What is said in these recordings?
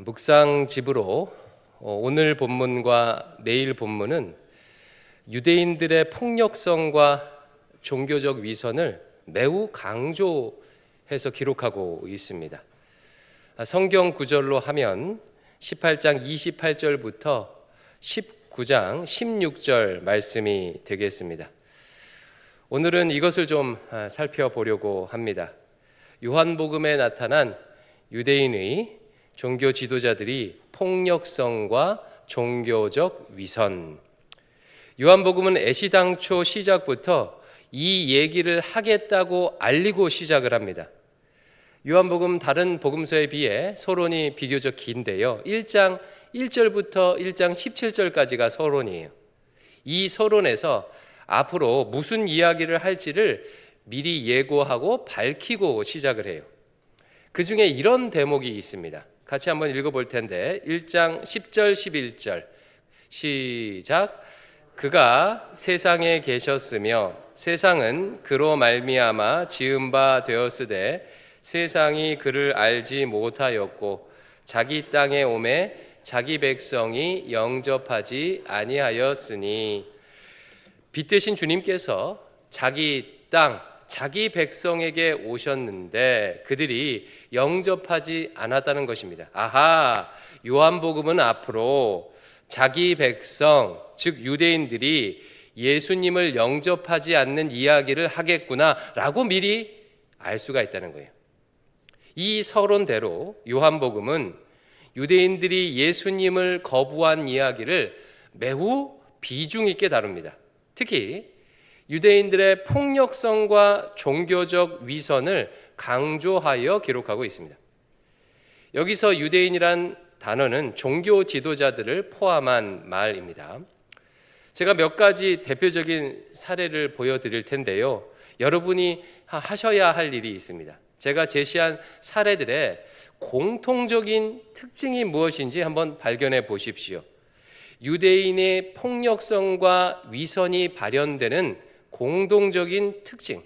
묵상 집으로 오늘 본문과 내일 본문은 유대인들의 폭력성과 종교적 위선을 매우 강조해서 기록하고 있습니다. 성경 구절로 하면 18장 28절부터 19장 16절 말씀이 되겠습니다. 오늘은 이것을 좀 살펴보려고 합니다. 요한복음에 나타난 유대인의 종교 지도자들이 폭력성과 종교적 위선. 요한복음은 애시당초 시작부터 이 얘기를 하겠다고 알리고 시작을 합니다. 요한복음 다른 복음서에 비해 서론이 비교적 긴데요. 1장 1절부터 1장 17절까지가 서론이에요. 이 서론에서 앞으로 무슨 이야기를 할지를 미리 예고하고 밝히고 시작을 해요. 그 중에 이런 대목이 있습니다. 같이 한번 읽어볼 텐데 1장 10절 11절 시작. 그가 세상에 계셨으며 세상은 그로 말미암아 지은 바 되었으되 세상이 그를 알지 못하였고 자기 땅에 오매 자기 백성이 영접하지 아니하였으니. 빛 대신 주님께서 자기 땅 자기 백성에게 오셨는데 그들이 영접하지 않았다는 것입니다. 아하, 요한복음은 앞으로 자기 백성, 즉 유대인들이 예수님을 영접하지 않는 이야기를 하겠구나라고 미리 알 수가 있다는 거예요. 이 서론대로 요한복음은 유대인들이 예수님을 거부한 이야기를 매우 비중 있게 다룹니다. 특히 유대인들의 폭력성과 종교적 위선을 강조하여 기록하고 있습니다. 여기서 유대인이란 단어는 종교 지도자들을 포함한 말입니다. 제가 몇 가지 대표적인 사례를 보여드릴 텐데요. 여러분이 하셔야 할 일이 있습니다. 제가 제시한 사례들의 공통적인 특징이 무엇인지 한번 발견해 보십시오. 유대인의 폭력성과 위선이 발현되는 공동적인 특징.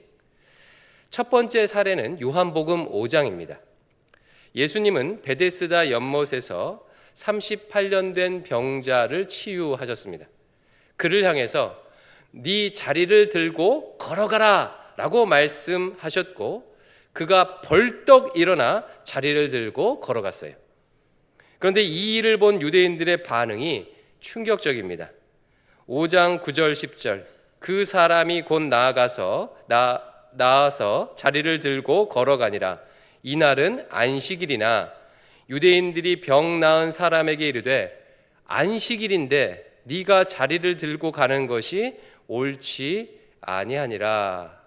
첫 번째 사례는 요한복음 5장입니다. 예수님은 베데스다 연못에서 38년 된 병자를 치유하셨습니다. 그를 향해서 네 자리를 들고 걸어가라 라고 말씀하셨고 그가 벌떡 일어나 자리를 들고 걸어갔어요. 그런데 이 일을 본 유대인들의 반응이 충격적입니다. 5장 9절 10절 그 사람이 곧 나아서 자리를 들고 걸어가니라. 이날은 안식일이나 유대인들이 병 나은 사람에게 이르되 안식일인데 네가 자리를 들고 가는 것이 옳지 아니하니라.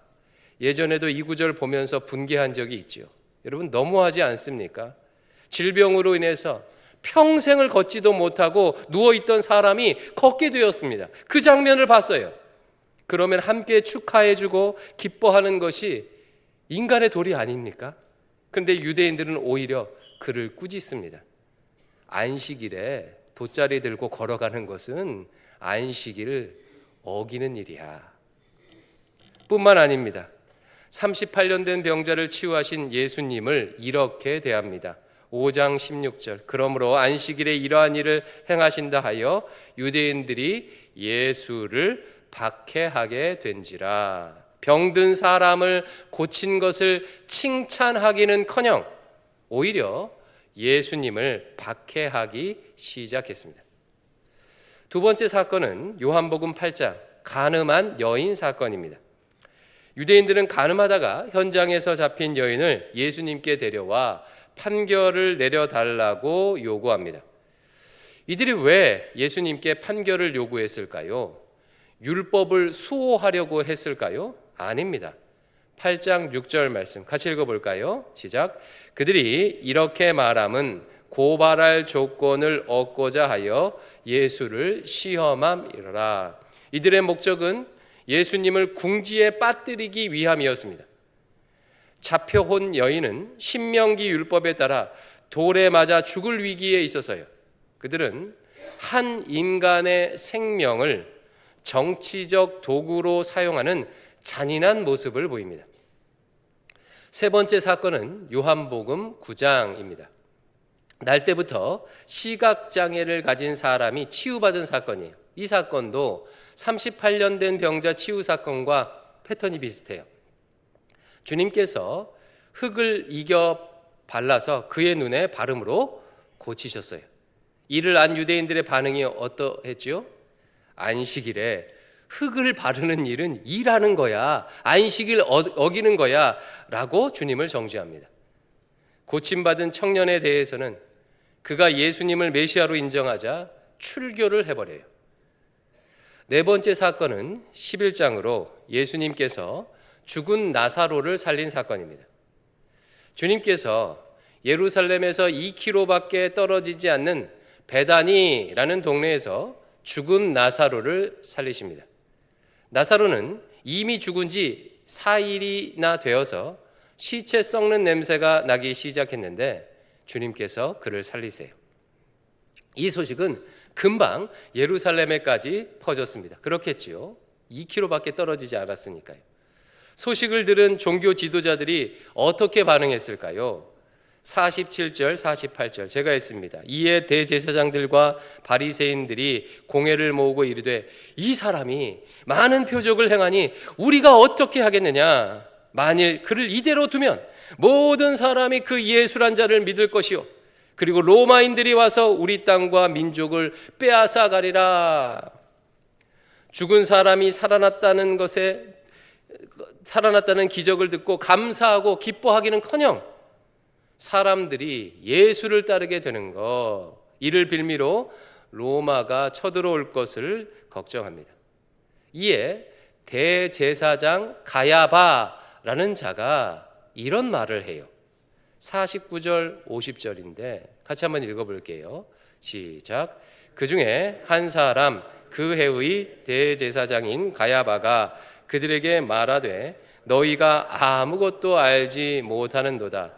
예전에도 이 구절 보면서 분개한 적이 있죠. 여러분 너무하지 않습니까? 질병으로 인해서 평생을 걷지도 못하고 누워있던 사람이 걷게 되었습니다. 그 장면을 봤어요. 그러면 함께 축하해주고 기뻐하는 것이 인간의 도리 아닙니까? 그런데 유대인들은 오히려 그를 꾸짖습니다. 안식일에 돗자리 들고 걸어가는 것은 안식일을 어기는 일이야. 뿐만 아닙니다. 38년 된 병자를 치유하신 예수님을 이렇게 대합니다. 5장 16절 그러므로 안식일에 이러한 일을 행하신다 하여 유대인들이 예수를 박해하게 된지라. 병든 사람을 고친 것을 칭찬하기는커녕 오히려 예수님을 박해하기 시작했습니다. 두 번째 사건은 요한복음 8장 간음한 여인 사건입니다. 유대인들은 간음하다가 현장에서 잡힌 여인을 예수님께 데려와 판결을 내려달라고 요구합니다. 이들이 왜 예수님께 판결을 요구했을까요? 율법을 수호하려고 했을까요? 아닙니다. 8장 6절 말씀 같이 읽어볼까요? 시작. 그들이 이렇게 말함은 고발할 조건을 얻고자 하여 예수를 시험함이라. 이들의 목적은 예수님을 궁지에 빠뜨리기 위함이었습니다. 잡혀온 여인은 신명기 율법에 따라 돌에 맞아 죽을 위기에 있어서요. 그들은 한 인간의 생명을 정치적 도구로 사용하는 잔인한 모습을 보입니다. 세 번째 사건은 요한복음 9장입니다. 날 때부터 시각장애를 가진 사람이 치유받은 사건이에요. 이 사건도 38년 된 병자 치유 사건과 패턴이 비슷해요. 주님께서 흙을 이겨 발라서 그의 눈에 바름으로 고치셨어요. 이를 안 유대인들의 반응이 어떠했지요? 안식일에 흙을 바르는 일은 일하는 거야, 안식일 어기는 거야 라고 주님을 정죄합니다. 고침받은 청년에 대해서는 그가 예수님을 메시아로 인정하자 출교를 해버려요. 네 번째 사건은 11장으로 예수님께서 죽은 나사로를 살린 사건입니다. 주님께서 예루살렘에서 2km밖에 떨어지지 않는 베다니라는 동네에서 죽은 나사로를 살리십니다. 나사로는 이미 죽은 지 4일이나 되어서 시체 썩는 냄새가 나기 시작했는데 주님께서 그를 살리세요. 이 소식은 금방 예루살렘에까지 퍼졌습니다. 그렇겠지요. 2km밖에 떨어지지 않았으니까요. 소식을 들은 종교 지도자들이 어떻게 반응했을까요? 47절, 48절 제가 했습니다. 이에 대제사장들과 바리새인들이 공회를 모으고 이르되 이 사람이 많은 표적을 행하니 우리가 어떻게 하겠느냐? 만일 그를 이대로 두면 모든 사람이 그 예수란 자를 믿을 것이요 그리고 로마인들이 와서 우리 땅과 민족을 빼앗아 가리라. 죽은 사람이 살아났다는 기적을 듣고 감사하고 기뻐하기는커녕 사람들이 예수를 따르게 되는 것, 이를 빌미로 로마가 쳐들어올 것을 걱정합니다. 이에 대제사장 가야바라는 자가 이런 말을 해요. 49절 50절인데 같이 한번 읽어볼게요. 시작. 그 중에 한 사람 그 해의 대제사장인 가야바가 그들에게 말하되 너희가 아무것도 알지 못하는도다.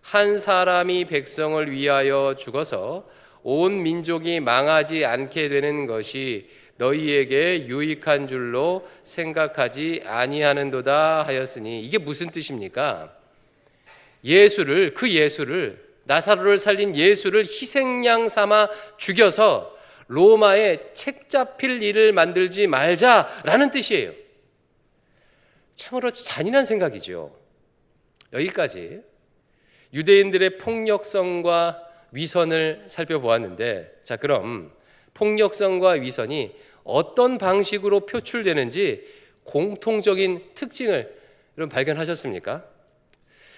한 사람이 백성을 위하여 죽어서 온 민족이 망하지 않게 되는 것이 너희에게 유익한 줄로 생각하지 아니하는도다 하였으니 이게 무슨 뜻입니까? 예수를 나사로를 살린 예수를 희생양 삼아 죽여서 로마에 책 잡힐 일을 만들지 말자라는 뜻이에요. 참으로 잔인한 생각이죠. 여기까지 유대인들의 폭력성과 위선을 살펴보았는데, 자 그럼 폭력성과 위선이 어떤 방식으로 표출되는지 공통적인 특징을 여러분 발견하셨습니까?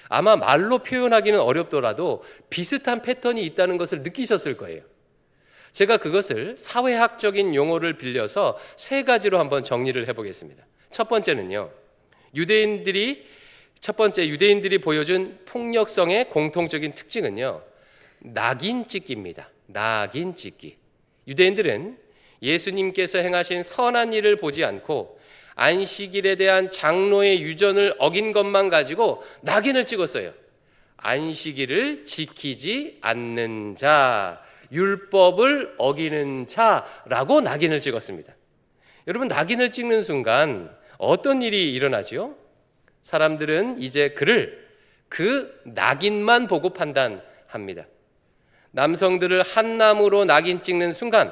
아마 말로 표현하기는 어렵더라도 비슷한 패턴이 있다는 것을 느끼셨을 거예요. 제가 그것을 사회학적인 용어를 빌려서 세 가지로 한번 정리를 해보겠습니다. 첫 번째는요, 유대인들이 보여준 폭력성의 공통적인 특징은요, 낙인 찍기입니다. 낙인 찍기. 유대인들은 예수님께서 행하신 선한 일을 보지 않고 안식일에 대한 장로의 유전을 어긴 것만 가지고 낙인을 찍었어요. 안식일을 지키지 않는 자, 율법을 어기는 자라고 낙인을 찍었습니다. 여러분, 낙인을 찍는 순간 어떤 일이 일어나지요? 사람들은 이제 그를 그 낙인만 보고 판단합니다. 남성들을 한남으로 낙인 찍는 순간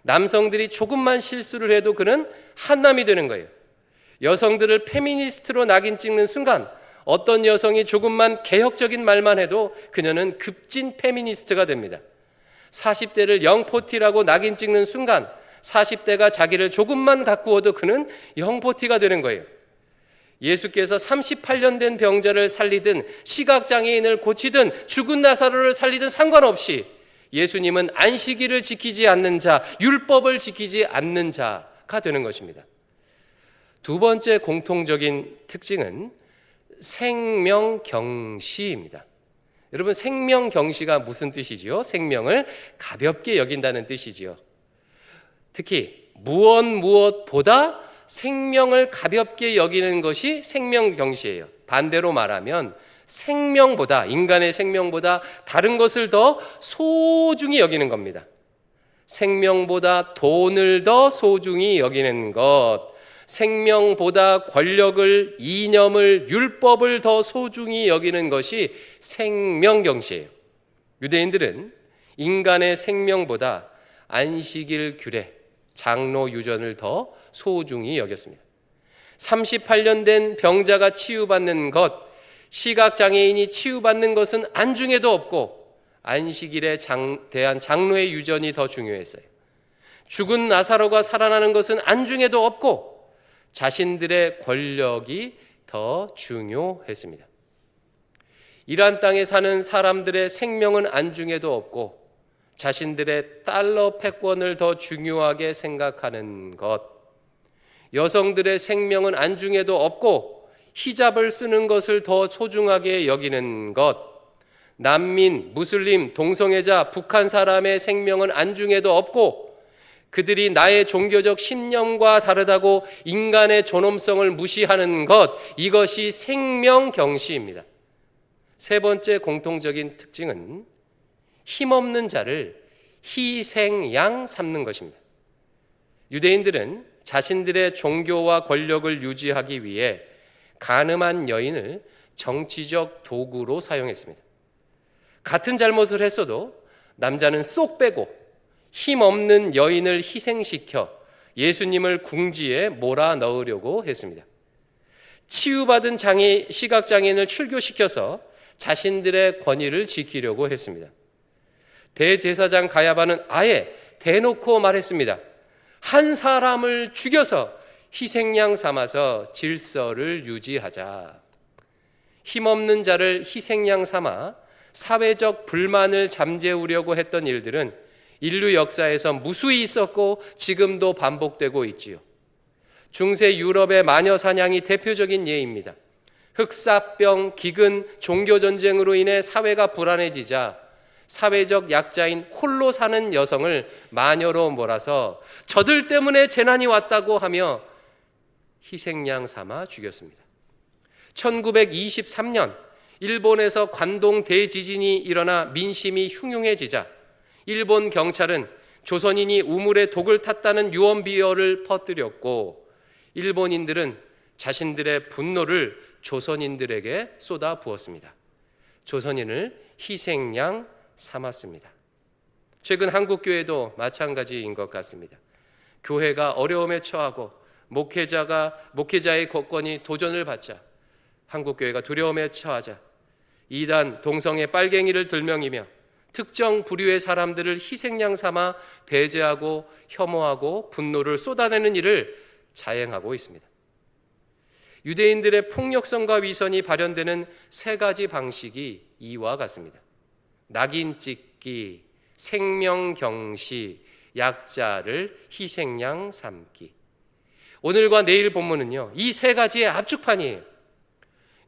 남성들이 조금만 실수를 해도 그는 한남이 되는 거예요. 여성들을 페미니스트로 낙인 찍는 순간 어떤 여성이 조금만 개혁적인 말만 해도 그녀는 급진 페미니스트가 됩니다. 40대를 영포티라고 낙인 찍는 순간 40대가 자기를 조금만 가꾸어도 그는 영포티가 되는 거예요. 예수께서 38년 된 병자를 살리든 시각장애인을 고치든 죽은 나사로를 살리든 상관없이 예수님은 안식일을 지키지 않는 자, 율법을 지키지 않는 자가 되는 것입니다. 두 번째 공통적인 특징은 생명경시입니다. 여러분, 생명경시가 무슨 뜻이지요? 생명을 가볍게 여긴다는 뜻이지요. 특히 무엇보다 생명을 가볍게 여기는 것이 생명경시예요. 반대로 말하면 인간의 생명보다 다른 것을 더 소중히 여기는 겁니다. 생명보다 돈을 더 소중히 여기는 것, 생명보다 권력을, 이념을, 율법을 더 소중히 여기는 것이 생명경시예요. 유대인들은 인간의 생명보다 안식일 규례, 장로 유전을 더 소중히 여겼습니다. 38년 된 병자가 치유받는 것, 시각장애인이 치유받는 것은 안중에도 없고 안식일에 대한 장로의 유전이 더 중요했어요. 죽은 나사로가 살아나는 것은 안중에도 없고 자신들의 권력이 더 중요했습니다. 이란 땅에 사는 사람들의 생명은 안중에도 없고 자신들의 달러 패권을 더 중요하게 생각하는 것, 여성들의 생명은 안중에도 없고 히잡을 쓰는 것을 더 소중하게 여기는 것, 난민, 무슬림, 동성애자, 북한 사람의 생명은 안중에도 없고 그들이 나의 종교적 신념과 다르다고 인간의 존엄성을 무시하는 것, 이것이 생명경시입니다. 세 번째 공통적인 특징은 힘없는 자를 희생양 삼는 것입니다. 유대인들은 자신들의 종교와 권력을 유지하기 위해 간음한 여인을 정치적 도구로 사용했습니다. 같은 잘못을 했어도 남자는 쏙 빼고 힘없는 여인을 희생시켜 예수님을 궁지에 몰아넣으려고 했습니다. 치유받은 시각장애인을 출교시켜서 자신들의 권위를 지키려고 했습니다. 대제사장 가야바는 아예 대놓고 말했습니다. 한 사람을 죽여서 희생양 삼아서 질서를 유지하자. 힘없는 자를 희생양 삼아 사회적 불만을 잠재우려고 했던 일들은 인류 역사에서 무수히 있었고 지금도 반복되고 있지요. 중세 유럽의 마녀 사냥이 대표적인 예입니다. 흑사병, 기근, 종교전쟁으로 인해 사회가 불안해지자 사회적 약자인 홀로 사는 여성을 마녀로 몰아서 저들 때문에 재난이 왔다고 하며 희생양 삼아 죽였습니다. 1923년 일본에서 관동 대지진이 일어나 민심이 흉흉해지자 일본 경찰은 조선인이 우물에 독을 탔다는 유언비어를 퍼뜨렸고 일본인들은 자신들의 분노를 조선인들에게 쏟아 부었습니다. 조선인을 희생양 삼았습니다. 최근 한국교회도 마찬가지인 것 같습니다. 교회가 어려움에 처하고 목회자의 권권이 도전을 받자 한국교회가 두려움에 처하자 이단 동성애 빨갱이를 들명이며 특정 부류의 사람들을 희생양 삼아 배제하고 혐오하고 분노를 쏟아내는 일을 자행하고 있습니다. 유대인들의 폭력성과 위선이 발현되는 세 가지 방식이 이와 같습니다. 낙인 찍기, 생명경시, 약자를 희생양 삼기. 오늘과 내일 본문은요, 이 세 가지의 압축판이에요.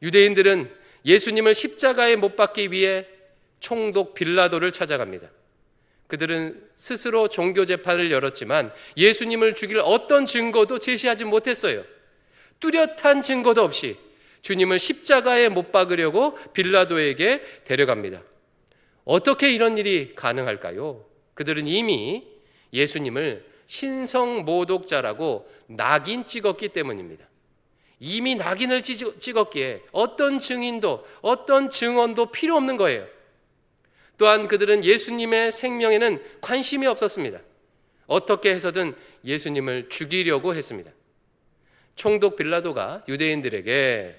유대인들은 예수님을 십자가에 못 박기 위해 총독 빌라도를 찾아갑니다. 그들은 스스로 종교 재판을 열었지만 예수님을 죽일 어떤 증거도 제시하지 못했어요. 뚜렷한 증거도 없이 주님을 십자가에 못 박으려고 빌라도에게 데려갑니다. 어떻게 이런 일이 가능할까요? 그들은 이미 예수님을 신성모독자라고 낙인 찍었기 때문입니다. 이미 낙인을 찍었기에 어떤 증인도 어떤 증언도 필요 없는 거예요. 또한 그들은 예수님의 생명에는 관심이 없었습니다. 어떻게 해서든 예수님을 죽이려고 했습니다. 총독 빌라도가 유대인들에게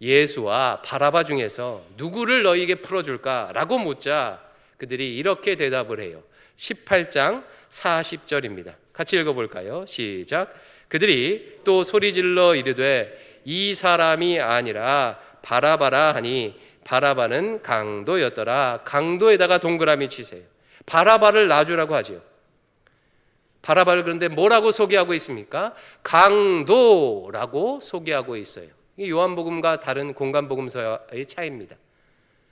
예수와 바라바 중에서 누구를 너희에게 풀어줄까라고 묻자 그들이 이렇게 대답을 해요. 18장 40절입니다. 같이 읽어볼까요? 시작. 그들이 또 소리질러 이르되 이 사람이 아니라 바라바라 하니 바라바는 강도였더라. 강도에다가 동그라미 치세요. 바라바를 놔주라고 하죠. 바라바를 그런데 뭐라고 소개하고 있습니까? 강도라고 소개하고 있어요. 이게 요한복음과 다른 공간복음서의 차이입니다.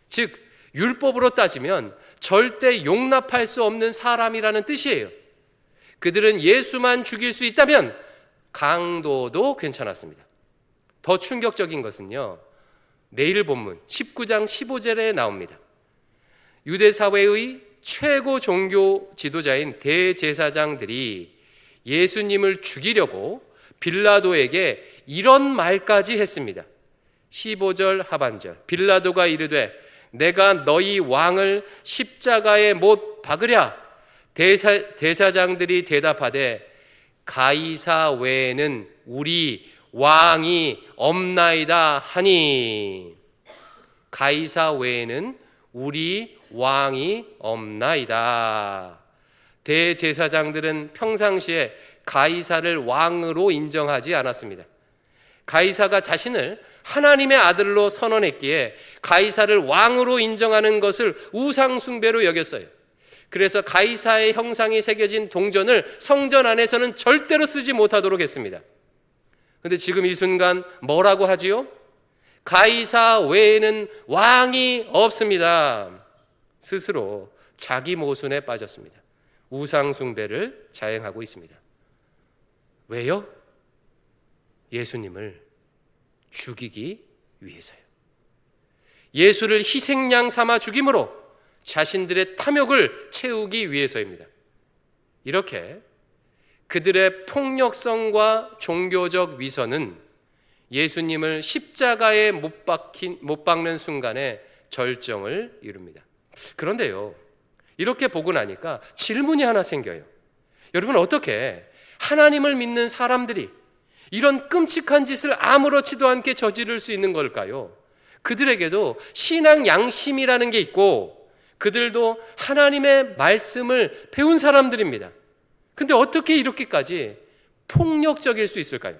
즉 율법으로 따지면 절대 용납할 수 없는 사람이라는 뜻이에요. 그들은 예수만 죽일 수 있다면 강도도 괜찮았습니다. 더 충격적인 것은요, 내일 본문 19장 15절에 나옵니다. 유대 사회의 최고 종교 지도자인 대제사장들이 예수님을 죽이려고 빌라도에게 이런 말까지 했습니다. 15절 하반절. 빌라도가 이르되 내가 너희 왕을 십자가에 못 박으랴. 대사장들이 대답하되 가이사 외에는 우리 왕이 없나이다 하니. 가이사 외에는 우리 왕이 없나이다. 대제사장들은 평상시에 가이사를 왕으로 인정하지 않았습니다. 가이사가 자신을 하나님의 아들로 선언했기에 가이사를 왕으로 인정하는 것을 우상 숭배로 여겼어요. 그래서 가이사의 형상이 새겨진 동전을 성전 안에서는 절대로 쓰지 못하도록 했습니다. 그런데 지금 이 순간 뭐라고 하지요? 가이사 외에는 왕이 없습니다. 스스로 자기 모순에 빠졌습니다. 우상 숭배를 자행하고 있습니다. 왜요? 예수님을 죽이기 위해서요. 예수를 희생양 삼아 죽임으로 자신들의 탐욕을 채우기 위해서입니다. 이렇게 그들의 폭력성과 종교적 위선은 예수님을 십자가에 못 박는 순간에 절정을 이룹니다. 그런데요, 이렇게 보고 나니까 질문이 하나 생겨요. 여러분, 어떻게 하나님을 믿는 사람들이 이런 끔찍한 짓을 아무렇지도 않게 저지를 수 있는 걸까요? 그들에게도 신앙 양심이라는 게 있고 그들도 하나님의 말씀을 배운 사람들입니다. 근데 어떻게 이렇게까지 폭력적일 수 있을까요?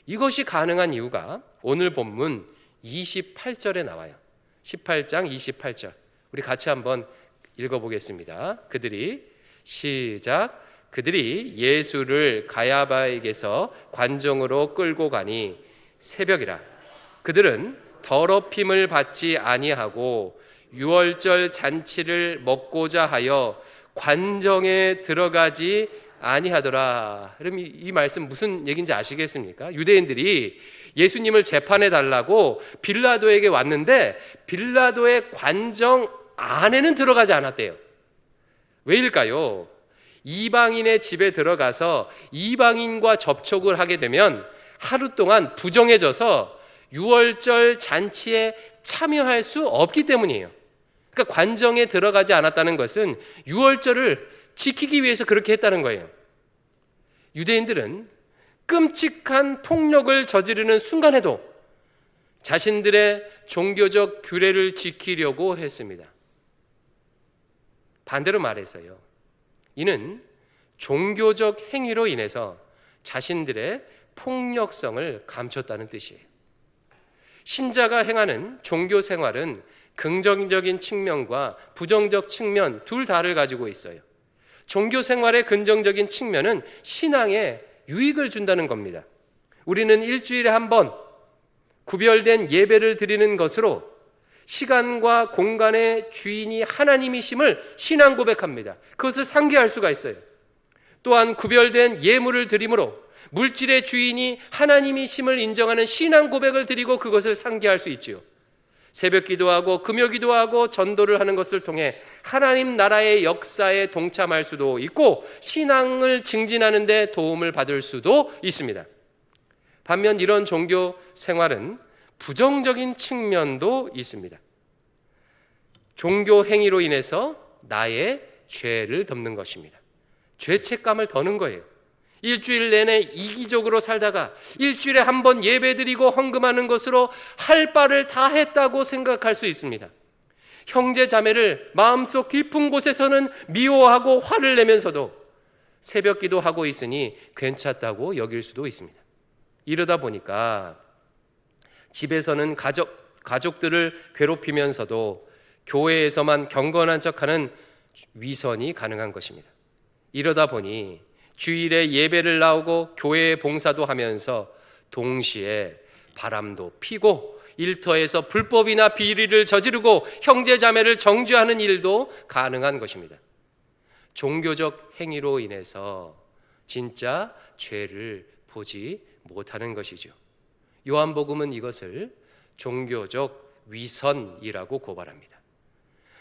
이것이 가능한 이유가 오늘 본문 28절에 나와요. 18장 28절. 우리 같이 한번 읽어보겠습니다. 그들이 예수를 가야바에게서 관정으로 끌고 가니 새벽이라. 그들은 더럽힘을 받지 아니하고 유월절 잔치를 먹고자 하여 관정에 들어가지 아니하더라. 그럼 이 말씀 무슨 얘기인지 아시겠습니까? 유대인들이 예수님을 재판해 달라고 빌라도에게 왔는데 빌라도의 관정 안에는 들어가지 않았대요. 왜일까요? 이방인의 집에 들어가서 이방인과 접촉을 하게 되면 하루 동안 부정해져서 유월절 잔치에 참여할 수 없기 때문이에요. 그러니까 관정에 들어가지 않았다는 것은 유월절을 지키기 위해서 그렇게 했다는 거예요. 유대인들은 끔찍한 폭력을 저지르는 순간에도 자신들의 종교적 규례를 지키려고 했습니다. 반대로 말해서요, 이는 종교적 행위로 인해서 자신들의 폭력성을 감췄다는 뜻이에요. 신자가 행하는 종교 생활은 긍정적인 측면과 부정적 측면 둘 다를 가지고 있어요. 종교 생활의 긍정적인 측면은 신앙에 유익을 준다는 겁니다. 우리는 일주일에 한 번 구별된 예배를 드리는 것으로 시간과 공간의 주인이 하나님이심을 신앙 고백합니다. 그것을 상기할 수가 있어요. 또한 구별된 예물을 드림으로 물질의 주인이 하나님이심을 인정하는 신앙 고백을 드리고 그것을 상기할 수 있지요. 새벽 기도하고 금요 기도하고 전도를 하는 것을 통해 하나님 나라의 역사에 동참할 수도 있고 신앙을 증진하는 데 도움을 받을 수도 있습니다. 반면 이런 종교 생활은 부정적인 측면도 있습니다. 종교 행위로 인해서 나의 죄를 덮는 것입니다. 죄책감을 더는 거예요. 일주일 내내 이기적으로 살다가 일주일에 한 번 예배드리고 헌금하는 것으로 할 바를 다 했다고 생각할 수 있습니다. 형제 자매를 마음속 깊은 곳에서는 미워하고 화를 내면서도 새벽 기도하고 있으니 괜찮다고 여길 수도 있습니다. 이러다 보니까 집에서는 가족들을 괴롭히면서도 교회에서만 경건한 척하는 위선이 가능한 것입니다. 이러다 보니 주일에 예배를 나오고 교회에 봉사도 하면서 동시에 바람도 피고 일터에서 불법이나 비리를 저지르고 형제 자매를 정죄하는 일도 가능한 것입니다. 종교적 행위로 인해서 진짜 죄를 보지 못하는 것이죠. 요한복음은 이것을 종교적 위선이라고 고발합니다.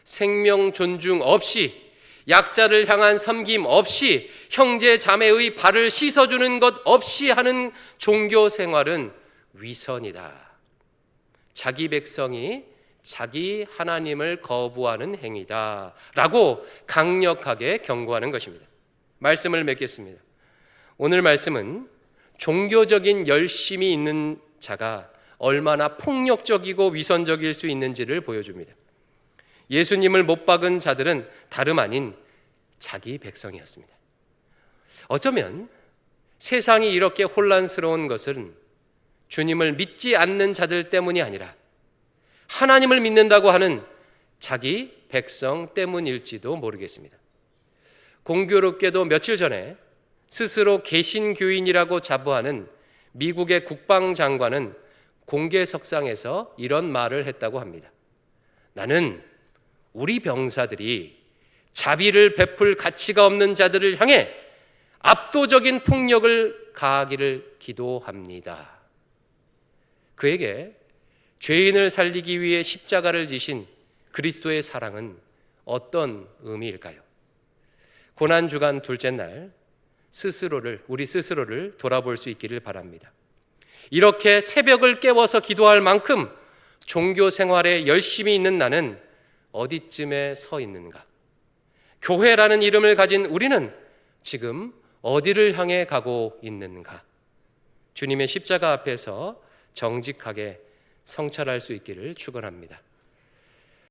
생명 존중 없이, 약자를 향한 섬김 없이, 형제 자매의 발을 씻어주는 것 없이 하는 종교 생활은 위선이다. 자기 백성이 자기 하나님을 거부하는 행위다라고 강력하게 경고하는 것입니다. 말씀을 맺겠습니다. 오늘 말씀은 종교적인 열심이 있는 자가 얼마나 폭력적이고 위선적일 수 있는지를 보여줍니다. 예수님을 못 박은 자들은 다름 아닌 자기 백성이었습니다. 어쩌면 세상이 이렇게 혼란스러운 것은 주님을 믿지 않는 자들 때문이 아니라 하나님을 믿는다고 하는 자기 백성 때문일지도 모르겠습니다. 공교롭게도 며칠 전에 스스로 개신교인이라고 자부하는 미국의 국방장관은 공개석상에서 이런 말을 했다고 합니다. 나는 우리 병사들이 자비를 베풀 가치가 없는 자들을 향해 압도적인 폭력을 가하기를 기도합니다. 그에게 죄인을 살리기 위해 십자가를 지신 그리스도의 사랑은 어떤 의미일까요? 고난주간 둘째 날 우리 스스로를 돌아볼 수 있기를 바랍니다. 이렇게 새벽을 깨워서 기도할 만큼 종교 생활에 열심히 있는 나는 어디쯤에 서 있는가? 교회라는 이름을 가진 우리는 지금 어디를 향해 가고 있는가? 주님의 십자가 앞에서 정직하게 성찰할 수 있기를 축원합니다.